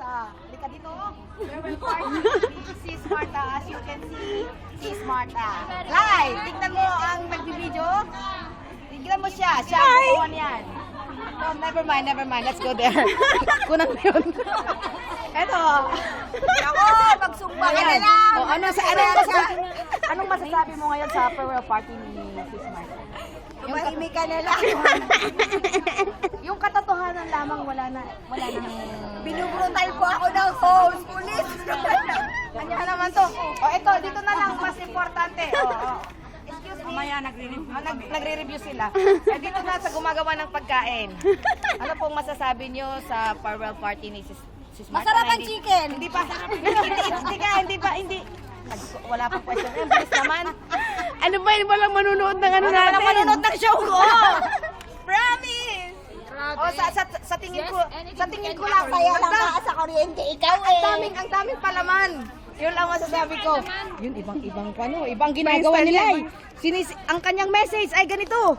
Halika dito. Farewell party. Si Smarta, as you can see, si Smarta. Live! Tignan mo ang nagbibideo. Tignan mo siya. Siya ang gumawa niyan. No, never mind. Let's go there. Kunang yun. Eto. Ako, magsumba ka na lang. Anong masasabi mo ngayon sa farewell party ni si Smarta? Tumahimik ka na lang. Yung katotohanan lamang wala na. Binubrutal po ako ng host, police. Kanya naman to. Eto, dito na lang mas importante. Excuse me. Mamaya nagre-review. Nagre-review sila. Dito na sa gumagawa ng pagkain. Ano pong masasabi nyo sa farewell party ni si Smarta? Masarap ang chicken. Hindi pa. Hindi. Wala pang question. Bilis naman. Ano ba yun? Walang manunood ng ano natin? Walang manunood ng show ko. Promise. Sa tingin ko lang Kaya lang ka sa kuryente, ikaw ang daming palaman. Yun lang masasabi ko. Yun ibang ginagawa nila. Ang kanyang message ay ganito.